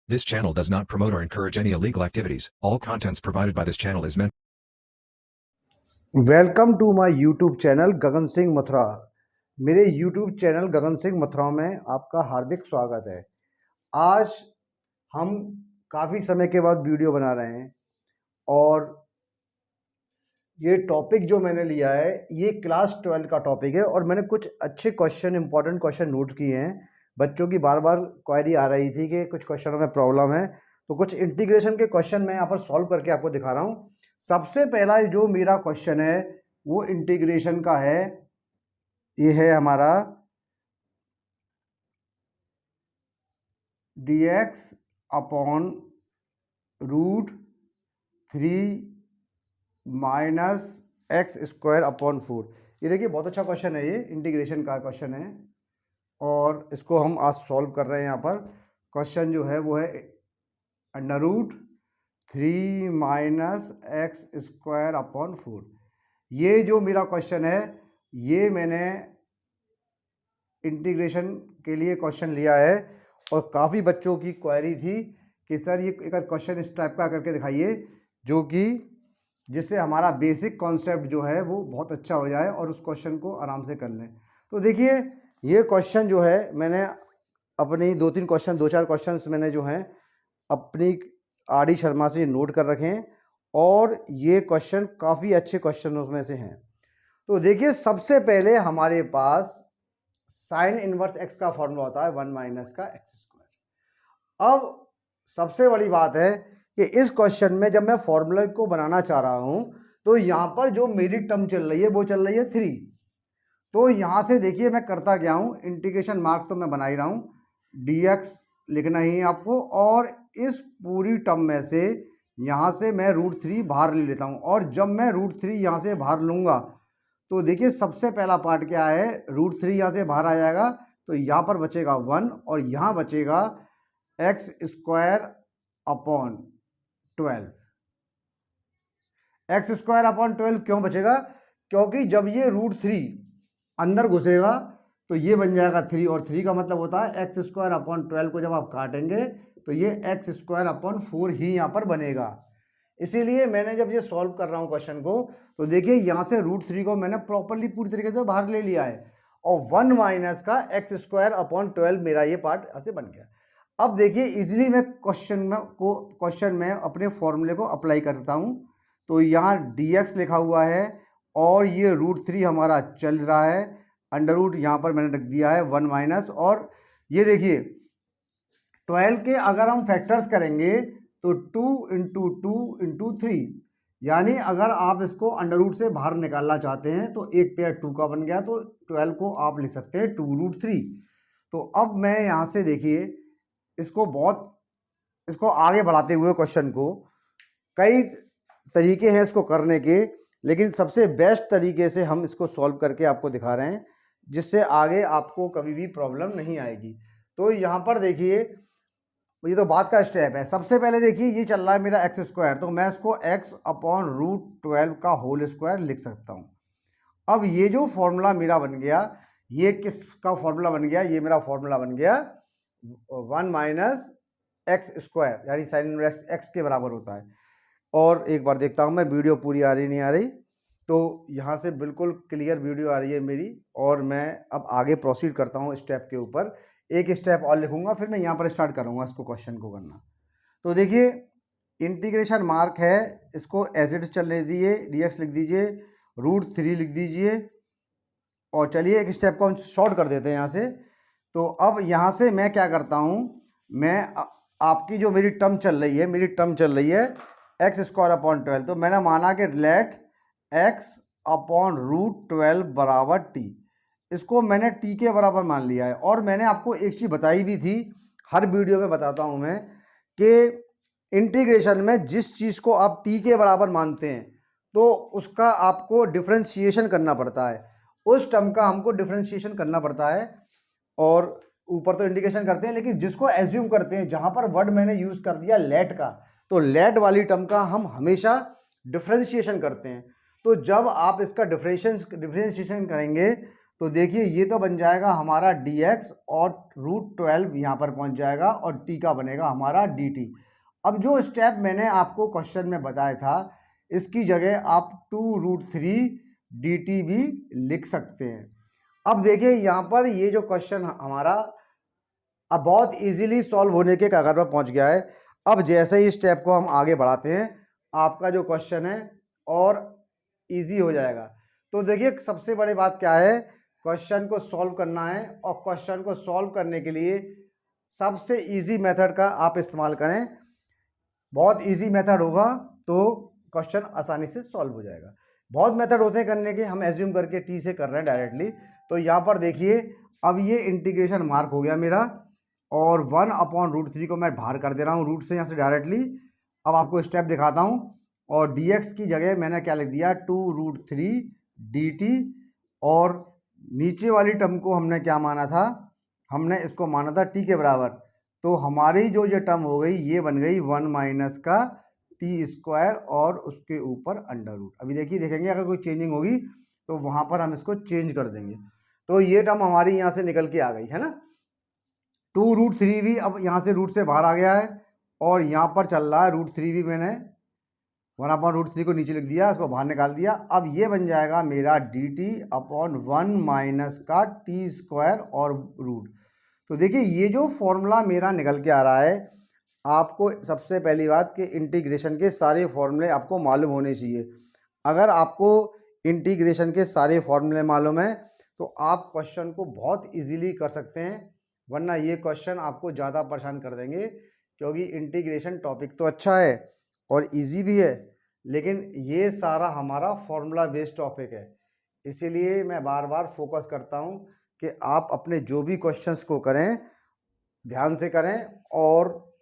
This channel does not promote or encourage any illegal activities. All contents provided by this channel is meant. Welcome to my YouTube channel Gagan Singh Mathura. मेरे YouTube channel Gagan Singh Mathura में आपका हार्दिक स्वागत है। आज हम काफ़ी समय के बाद वीडियो बना रहे हैं और ये टॉपिक जो मैंने लिया है ये क्लास 12 का टॉपिक है और मैंने कुछ अच्छे क्वेश्चन, इंपॉर्टेंट क्वेश्चन नोट किए हैं। बच्चों की बार बार क्वेरी आ रही थी कि कुछ क्वेश्चनों में प्रॉब्लम है, तो कुछ इंटीग्रेशन के क्वेश्चन मैं यहाँ पर सॉल्व करके आपको दिखा रहा हूँ। सबसे पहला जो मेरा क्वेश्चन है वो इंटीग्रेशन का है। ये है हमारा dx upon root 3 minus x square upon 4। ये देखिए बहुत अच्छा क्वेश्चन है, ये इंटीग्रेशन का क्वेश्चन है और इसको हम आज सॉल्व कर रहे हैं। यहाँ पर क्वेश्चन जो है वो है under root 3 minus x square upon 4। ये जो मेरा क्वेश्चन है ये मैंने इंटीग्रेशन के लिए क्वेश्चन लिया है और काफ़ी बच्चों की क्वेरी थी कि सर ये एक क्वेश्चन इस टाइप का करके दिखाइए जो कि जिससे हमारा बेसिक कॉन्सेप्ट जो है वो बहुत अच्छा हो जाए और उस क्वेश्चन को आराम से कर लें। तो देखिए ये क्वेश्चन जो है मैंने अपनी दो चार क्वेश्चन मैंने जो हैं अपनी आर.डी. शर्मा से नोट कर रखे हैं और ये क्वेश्चन काफ़ी अच्छे क्वेश्चन में से हैं। तो देखिए सबसे पहले हमारे पास साइन इनवर्स एक्स का फॉर्मूला होता है 1 माइनस का एक्स स्क्वायर। अब सबसे बड़ी बात है कि इस क्वेश्चन में जब मैं फॉर्मूला को बनाना चाह रहा हूं तो यहाँ पर जो मेरी टर्म चल रही है वो चल रही है 3। तो यहाँ से देखिए मैं करता क्या हूँ, इंटीग्रेशन मार्क तो मैं बना ही रहा हूँ, dx लिखना ही है आपको और इस पूरी टर्म में से यहाँ से मैं √3 बाहर ले लेता हूँ और जब मैं √3 यहाँ से बाहर लूँगा तो देखिए सबसे पहला पार्ट क्या है, √3 यहाँ से बाहर आ जाएगा तो यहाँ पर बचेगा 1 और यहाँ बचेगा x square upon 12। X square upon 12 क्यों बचेगा? क्योंकि जब ये √3 अंदर घुसेगा तो ये बन जाएगा 3 और 3 का मतलब होता है एक्स स्क्वायर अपॉन 12 को जब आप काटेंगे तो ये एक्स स्क्वायर अपॉन 4 ही यहाँ पर बनेगा। इसीलिए मैंने जब ये सॉल्व कर रहा हूँ क्वेश्चन को तो देखिए यहाँ से √3 को मैंने प्रॉपरली पूरी तरीके से बाहर ले लिया है और 1 माइनस का एक्स स्क्वायर अपॉन 12 मेरा ये पार्ट ऐसे बन गया। अब देखिए इजीली मैं क्वेश्चन में अपने फॉर्मूले को अप्लाई करता हूँ। तो यहाँ dx लिखा हुआ है और ये √3 हमारा चल रहा है, अंडर रूट यहाँ पर मैंने रख दिया है 1 माइनस, और ये देखिए 12 के अगर हम फैक्टर्स करेंगे तो 2 इंटू 2 इंटू 3, यानी अगर आप इसको अंडर रूट से बाहर निकालना चाहते हैं तो एक पेयर 2 का बन गया तो 12 को आप लिख सकते हैं 2√3। तो अब मैं यहाँ से देखिए इसको आगे बढ़ाते हुए क्वेश्चन को, कई तरीके हैं इसको करने के, लेकिन सबसे बेस्ट तरीके से हम इसको सॉल्व करके आपको दिखा रहे हैं जिससे आगे आपको कभी भी प्रॉब्लम नहीं आएगी। तो यहाँ पर देखिए ये तो बात का स्टेप है। सबसे पहले देखिए ये चल रहा है मेरा एक्स स्क्वायर, तो मैं इसको x अपॉन √12 का होल स्क्वायर लिख सकता हूँ। अब ये जो फॉर्मूला मेरा बन गया ये किस का फॉर्मूला बन गया, ये मेरा फॉर्मूला बन गया 1 माइनस एक्स स्क्वायर, यानी साइन इनवर्स एक्स के बराबर होता है। और एक बार देखता हूँ मैं वीडियो पूरी आ रही नहीं आ रही, तो यहाँ से बिल्कुल क्लियर वीडियो आ रही है मेरी और मैं अब आगे प्रोसीड करता हूँ स्टेप के ऊपर। एक स्टेप और लिखूंगा फिर मैं यहाँ पर स्टार्ट करूँगा इसको क्वेश्चन को करना। तो देखिए इंटीग्रेशन मार्क है, इसको एज इट चलने दीजिए, dx लिख दीजिए, √3 लिख दीजिए और चलिए एक स्टेप को हम शॉर्ट कर देते हैं यहाँ से। तो अब यहाँ से मैं क्या करता हूँ, मैं आपकी जो मेरी टर्म चल रही है एक्स स्क्वायर अपॉन 12, तो मैंने माना कि लेट x अपॉन √12 बराबर t, इसको मैंने t के बराबर मान लिया है। और मैंने आपको एक चीज़ बताई भी थी, हर वीडियो में बताता हूँ मैं, कि इंटीग्रेशन में जिस चीज़ को आप t के बराबर मानते हैं तो उसका आपको डिफ्रेंशिएशन करना पड़ता है, उस टर्म का हमको डिफ्रेंशिएशन करना पड़ता है। और ऊपर तो इंटीग्रेशन करते हैं लेकिन जिसको एज्यूम करते हैं, जहाँ पर वर्ड मैंने यूज़ कर दिया लेट का, तो लेट वाली टर्म का हम हमेशा डिफ्रेंशिएशन करते हैं। तो जब आप इसका डिफ्रेंशिएशन करेंगे तो देखिए ये तो बन जाएगा हमारा dx और √12 यहाँ पर पहुँच जाएगा और t का बनेगा हमारा dt। अब जो स्टेप मैंने आपको क्वेश्चन में बताया था इसकी जगह आप 2√3 dt भी लिख सकते हैं। अब देखिए यहाँ पर ये जो क्वेश्चन हमारा अब बहुत इजीली सॉल्व होने के कगार पर पहुँच गया है। अब जैसे ही स्टेप को हम आगे बढ़ाते हैं आपका जो क्वेश्चन है और इजी हो जाएगा। तो देखिए सबसे बड़ी बात क्या है, क्वेश्चन को सॉल्व करना है और क्वेश्चन को सॉल्व करने के लिए सबसे इजी मेथड का आप इस्तेमाल करें। बहुत इजी मेथड होगा तो क्वेश्चन आसानी से सॉल्व हो जाएगा। बहुत मेथड होते हैं करने के, हम एज्यूम करके टी से कर रहे हैं डायरेक्टली। तो यहाँ पर देखिए अब ये इंटीग्रेशन मार्क हो गया मेरा और 1/√3 को मैं बाहर कर दे रहा हूँ रूट से यहाँ से डायरेक्टली। अब आपको स्टेप दिखाता हूँ और dx की जगह मैंने क्या लिख दिया 2√3 dt और नीचे वाली टर्म को हमने क्या माना था, हमने इसको माना था t के बराबर। तो हमारी जो ये टर्म हो गई ये बन गई 1 माइनस का t² और उसके ऊपर अंडर रूट। अभी देखिए देखेंगे अगर कोई चेंजिंग होगी तो वहाँ पर हम इसको चेंज कर देंगे। तो ये टर्म हमारी यहाँ से निकल के आ गई है ना। 2√3 भी अब यहाँ से रूट से बाहर आ गया है और यहाँ पर चल रहा है √3 भी मैंने 1/√3 को नीचे लिख दिया, इसको बाहर निकाल दिया। अब ये बन जाएगा मेरा dt/1 माइनस का t² और रूट। तो देखिए ये जो फॉर्मूला मेरा निकल के आ रहा है, आपको सबसे पहली बात कि इंटीग्रेशन के सारे फॉर्मूले आपको मालूम होने चाहिए। अगर आपको इंटीग्रेशन के सारे फॉर्मूले मालूम है तो आप क्वेश्चन को बहुत इजीली कर सकते हैं, वरना ये क्वेश्चन आपको ज़्यादा परेशान कर देंगे। क्योंकि इंटीग्रेशन टॉपिक तो अच्छा है और इजी भी है, लेकिन ये सारा हमारा फॉर्मूला बेस्ड टॉपिक है। इसीलिए मैं बार बार फोकस करता हूँ कि आप अपने जो भी क्वेश्चंस को करें ध्यान से करें और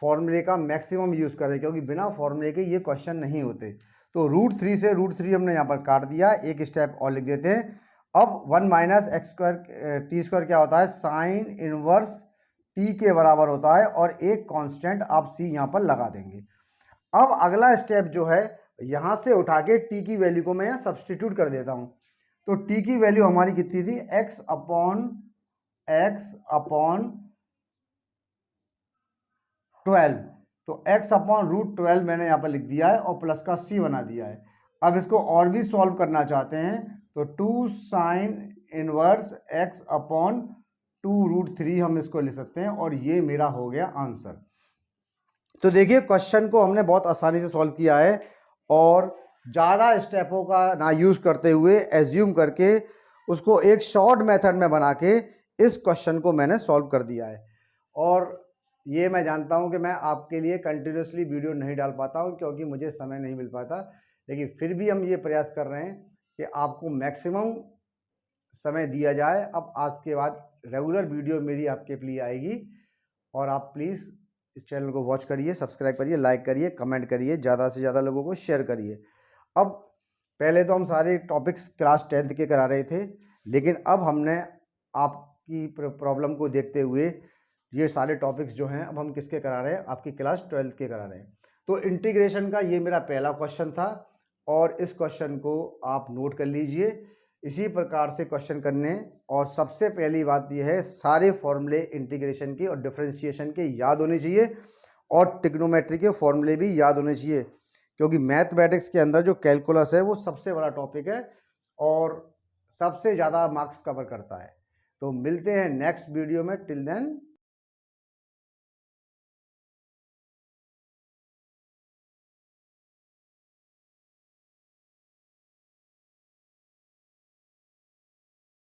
फॉर्मूले का मैक्सिमम यूज़ करें, क्योंकि बिना फॉर्मूले के ये क्वेश्चन नहीं होते। तो √3 से √3 हमने यहाँ पर काट दिया, एक स्टेप और लिख देते हैं। अब 1 माइनस t² क्या होता है, साइन इनवर्स t के बराबर होता है और एक कांस्टेंट आप c यहाँ पर लगा देंगे। अब अगला स्टेप जो है यहाँ से उठा के t की वैल्यू को मैं यहाँ सब्सटीट्यूट कर देता हूँ। तो t की वैल्यू हमारी कितनी थी, x/12। तो x/√12 मैंने यहाँ पर लिख दिया है और प्लस का c बना दिया है। अब इसको और भी सॉल्व करना चाहते हैं तो 2 साइन इनवर्स x/2√3 हम इसको लिख सकते हैं और ये मेरा हो गया आंसर। तो देखिए क्वेश्चन को हमने बहुत आसानी से सॉल्व किया है और ज़्यादा स्टेपों का ना यूज़ करते हुए एज्यूम करके उसको एक शॉर्ट मेथड में बना के इस क्वेश्चन को मैंने सॉल्व कर दिया है। और ये मैं जानता हूँ कि मैं आपके लिए कंटिन्यूसली वीडियो नहीं डाल पाता हूँ क्योंकि मुझे समय नहीं मिल पाता, लेकिन फिर भी हम ये प्रयास कर रहे हैं कि आपको मैक्सिमम समय दिया जाए। अब आज के बाद रेगुलर वीडियो मेरी आपके लिए आएगी और आप प्लीज़ इस चैनल को वॉच करिए, सब्सक्राइब करिए, लाइक करिए, कमेंट करिए, ज़्यादा से ज़्यादा लोगों को शेयर करिए। अब पहले तो हम सारे टॉपिक्स क्लास 10th के करा रहे थे, लेकिन अब हमने आपकी प्रॉब्लम को देखते हुए ये सारे टॉपिक्स जो हैं अब हम किसके करा रहे हैं, आपकी क्लास 12th के करा रहे हैं। तो इंटीग्रेशन का ये मेरा पहला क्वेश्चन था और इस क्वेश्चन को आप नोट कर लीजिए। इसी प्रकार से क्वेश्चन करने, और सबसे पहली बात यह है सारे फॉर्मूले इंटीग्रेशन के और डिफरेंशिएशन के याद होने चाहिए और ट्रिग्नोमेट्री के फॉर्मूले भी याद होने चाहिए, क्योंकि मैथमेटिक्स के अंदर जो कैलकुलस है वो सबसे बड़ा टॉपिक है और सबसे ज़्यादा मार्क्स कवर करता है। तो मिलते हैं नेक्स्ट वीडियो में, टिल देन